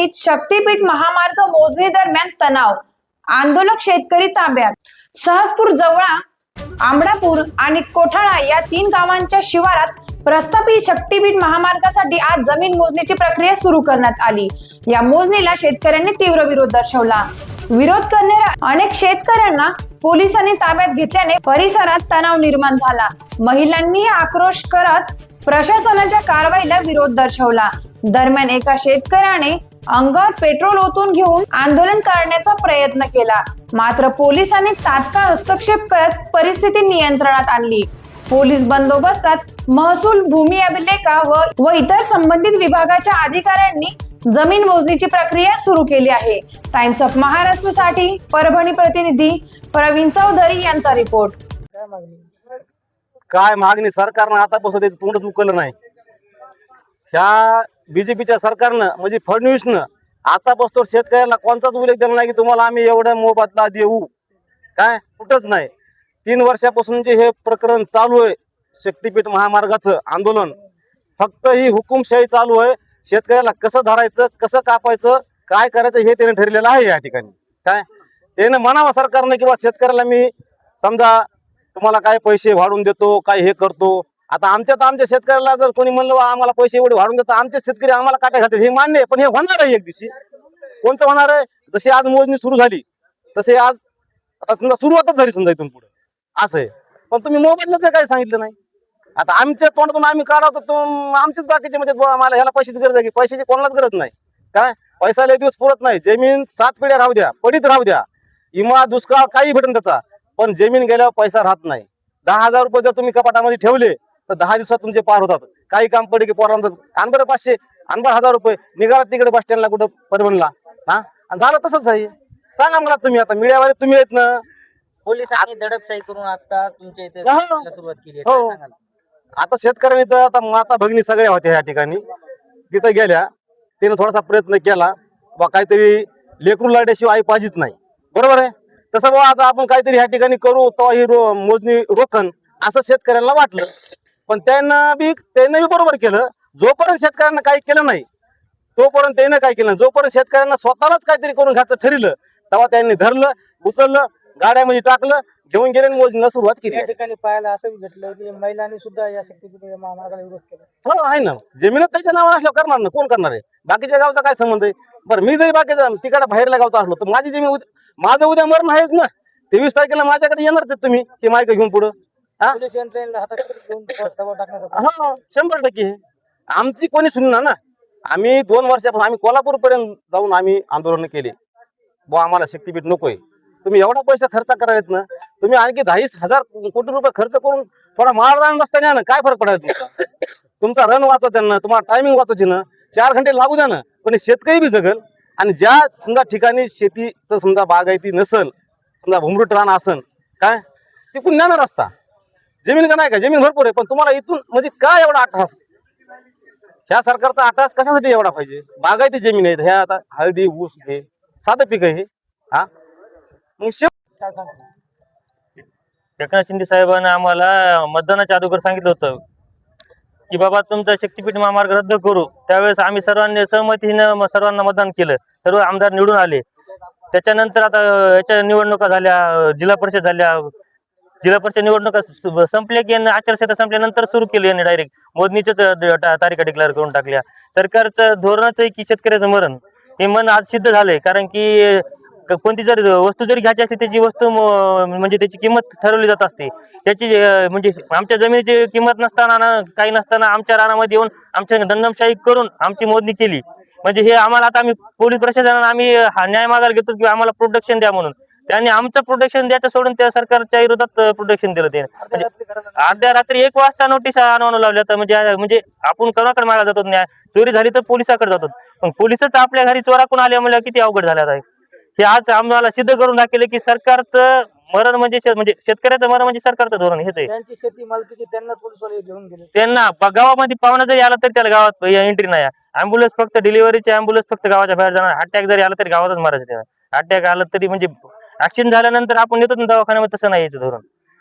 मुंबईत शक्तीपीठ महामार्ग मोजणी दरम्यान तणाव, आंदोलक शेतकरी ताब्यात। सहजपूर जवळा, आंबडापूर आणि कोठाळा या 3 गावांच्या शिवारात प्रस्थापित शक्तीपीठ महामार्गासाठी आज जमीन मोजणीची प्रक्रिया सुरू करण्यात आली। या मोजणीला शेतकऱ्यांनी तीव्र विरोध दर्शवला। विरोध करणाऱ्या अनेक शेतकऱ्यांना पोलिसांनी ताब्यात घेतल्याने परिसरात तणाव निर्माण झाला। महिलांनी आक्रोश करत प्रशासनाच्या कारवाईला विरोध दर्शवला। दरम्यान एका शेतकऱ्याने अंगावर पेट्रोल ओतून घेऊन आंदोलन करण्याचा प्रयत्न केला, मात्र पोलिसांनी तात्काळ हस्तक्षेप करत परिस्थिती नियंत्रणात आणली। पोलीस बंदोबस्तात महसूल, भूमी अभिलेखा व इतर संबंधित विभागाच्या अधिकाऱ्यांनी जमीन मोजणीची प्रक्रिया सुरू केली आहे। टाइम्स ऑफ महाराष्ट्रसाठी परभणी प्रतिनिधी प्रवीण चौधरी यांचा रिपोर्ट। काय मागणी सरकारनं आतापासून त्याचं तोंडच उकललं नाही। ह्या बीजेपीच्या सरकारनं म्हणजे फडणवीसनं आतापासून शेतकऱ्याला कोणताच उल्लेख दिला नाही की तुम्हाला आम्ही एवढा मोबदला देऊ, काय कुठंच नाही। 3 वर्षापासून जे हे प्रकरण चालू आहे शक्तीपीठ महामार्गाचं आंदोलन, फक्त ही हुकुमशाही चालू आहे। शेतकऱ्याला कसं धरायचं, कसं कापायचं, काय करायचं हे त्याने ठरलेलं आहे। या ठिकाणी काय त्याने म्हणावं सरकारने किंवा शेतकऱ्याला मी समजा तुम्हाला काय पैसे वाढवून देतो, काय हे करतो। आता आमच्या शेतकऱ्याला जर कोणी म्हणलं आम्हाला पैसे एवढे वाढवून देतो, आमचे शेतकरी आम्हाला काटे घालतात हे मान्य आहे, पण हे होणार आहे एक दिवशी। कोणचं होणार आहे? जशी आज मोजणी सुरू झाली तसे आज आता समजा सुरुवातच झाली समजा इथून पुढे असं आहे, पण तुम्ही मोबदल्याचं काही सांगितलं नाही। आता आमच्या तोंडातून आम्ही काढवतो, आमचेच बाकीचे म्हणजे आम्हाला ह्याला पैशाची गरज आहे की पैशाची कोणालाच गरज नाही। काय पैसा लय दिवस पुरत नाही। जमीन 7 पिढ्या राहू द्या, पडीत राहू द्या, इमा दुष्काळ काही भेटून त्याचा, पण जमीन गेल्यावर पैसा राहत नाही। 10,000 रुपये जर तुम्ही कपाटामध्ये ठेवले तर 10 दिवसात तुमचे पार होतात। काही काम पडे की पोरांना आणबर 500 आणबर 1000 रुपये निघाला तिकडे बस स्टँडला कुठं परभणला, हा झालं तसंच आहे। सांगा मला तुम्ही, आता मीडियावाले तुम्ही आहेत ना। पोलिसांनी दडपशाही करून आता तुमच्या इथे सुरुवात केली आहे, हो। काय सांगाल? आता शेतकऱ्यांनी तर आता माता भगिनी सगळ्या होत्या ह्या ठिकाणी, तिथं गेल्या, तिने थोडासा प्रयत्न केला बा काहीतरी लेकरू लाड्याशिवाय आई पाहिजेच नाही, बरोबर आहे। तसं बा आता आपण काहीतरी ह्या ठिकाणी करू तेव्हा ही मोजणी रोखन असं शेतकऱ्यांना वाटलं, पण त्यांना बी बरोबर केलं। जोपर्यंत शेतकऱ्यांना काही केलं नाही तोपर्यंत त्यानं काय केलं, जोपर्यंत शेतकऱ्यांना स्वतःलाच काहीतरी करून घ्यायचं ठरलं तेव्हा त्यांनी धरलं, उचललं, गाड्यामध्ये टाकलं, घेऊन गेले, मोजणीला सुरुवात केली। या ठिकाणी पाहायला असं भेटलं की महिलांनी सुद्धा या शक्तीपीठ महामार्गाला विरोध केला। हो आहे ना, जमीनच त्याच्या नावावर असल्यावर करणार ना, कोण करणार आहे? बाकीच्या गावचा काय संबंध आहे? बरं मी जरी बाकीचा तिकडे बाहेरल्या गावचा असलो तर माझी जमीन माझं उद्या मरण आहेच ना। 23 तारखेला माझ्याकडे येणारच आहेत तुम्ही ते मायक घेऊन पुढं, पोलीस यंत्रणेला हातात घेऊन दबाव टाकण्यात आला। हा 100% आमची कोणी सुनणार ना। आम्ही 2 वर्षापासून आम्ही कोल्हापूर पर्यंत जाऊन आम्ही आंदोलन केले, बुवा आम्हाला शक्तीपीठ नकोय। तुम्ही एवढा पैसा खर्च करायला ना, तुम्ही आणखी 10,000 कोटी रुपये खर्च करून थोडा माळरान रस्ता द्या ना, काय फरक पडायला तुमचा रन वाचवा त्यांना, तुम्हाला टायमिंग वाचवायची ना, 4 घंटे लागू द्या ना, पण शेतकरी बी जगल। आणि ज्या समजा ठिकाणी शेतीचं समजा बागायती नसल, समजा भुमरूट रान असन, काय तिकून न्या ना रस्ता। जमीन का नाही का, जमीन भरपूर आहे, पण तुम्हाला इथून म्हणजे काय एवढा अट्टहास? ह्या सरकारचा अट्टहास कशासाठी एवढा पाहिजे? बागायती जमीन आहे, ह्या आता हळदी ऊस हे साधं पीक आहे, हा मग काय सांगतो? एकनाथ शिंदे साहेबांनी आम्हाला मतदानाच्या अगोदर सांगितलं होतं की बाबा तुमचा शक्तीपीठ महामार्ग रद्द करू। त्यावेळेस आम्ही सर्वांनी सहमतीनं सर्वांना मतदान केलं, सर्व आमदार निवडून आले। त्याच्यानंतर आता याच्या निवडणुका झाल्या, जिल्हा परिषद झाल्या, जिल्हा परिषद निवडणुका संपल्या की आचारसंहिता संपल्यानंतर सुरू केली यांनी डायरेक्ट मोजणीच्याच तारीखा डिक्लेअर करून टाकल्या। सरकारचं धोरणच आहे की शेतकऱ्याचं मरण, हे मन आज सिद्ध झालंय। कारण की कोणती जर वस्तू जरी घ्यायची असते त्याची वस्तू म्हणजे त्याची किंमत ठरवली जात असते। त्याची म्हणजे आमच्या जमिनीची किंमत नसताना काही नसताना आमच्या रानामध्ये येऊन आमच्या दंडमशाही करून आमची मोजणी केली। म्हणजे हे आम्हाला आता आम्ही पोलीस प्रशासनाला आम्ही न्याय मागायला घेतो की आम्हाला प्रोटेक्शन द्या म्हणून। त्यांनी आमचं प्रोटेक्शन द्यायचं सोडून त्या सरकारच्या विरोधात प्रोटेक्शन दिलं। ते म्हणजे अर्ध्या रात्री 1 वाजता नोटीस आणून लावल्या तर म्हणजे आपण कोणाकडे मागायला जातो न्याय? चोरी झाली तर पोलिसाकडे जातो, पण पोलिसच आपल्या घरी चोराकडून आले म्हणजे किती अवघड झालं आहे। हे आज आम्हाला सिद्ध करून दाखवले की सरकारचं मरण म्हणजे शेतकऱ्याचं मरण म्हणजे सरकारचं धोरण हेच आहे। त्यांची शेती मालकीची त्यांना पोलिसवाले घेऊन गेले, त्यांना गावामध्ये पाहुणा जरी आला तरी त्याला गावात एंट्री नाही। अँब्युलन्स फक्त डिलिव्हरीचे अँब्युलन्स फक्त गावाच्या बाहेर जाणार, अटॅक जरी आला तरी गावातच मारायचं त्यांना। अटॅक आला तरी म्हणजे ऍक्सिडेंट झाल्यानंतर आपण येतो ना दवाखान्यामध्ये, तसं नाही यायचं धोरण।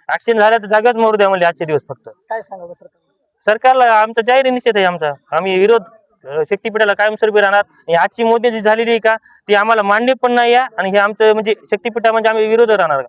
ऍक्सिडेंट झाल्या तर जागेच मरू द्या म्हणजे आजचे दिवस फक्त। काय सांगावं सरकार? सरकारला आमचा जाहीर निषेध आहे आमचा, आम्ही विरोध शक्तीपीठाला कायमस्वरूपी राहणार. आणि आजची मोदी जी झालेली आहे का ती आम्हाला मान्य पण नाही आहे आणि हे आमचं म्हणजे शक्तीपीठा म्हणजे आम्ही विरोध राहणार.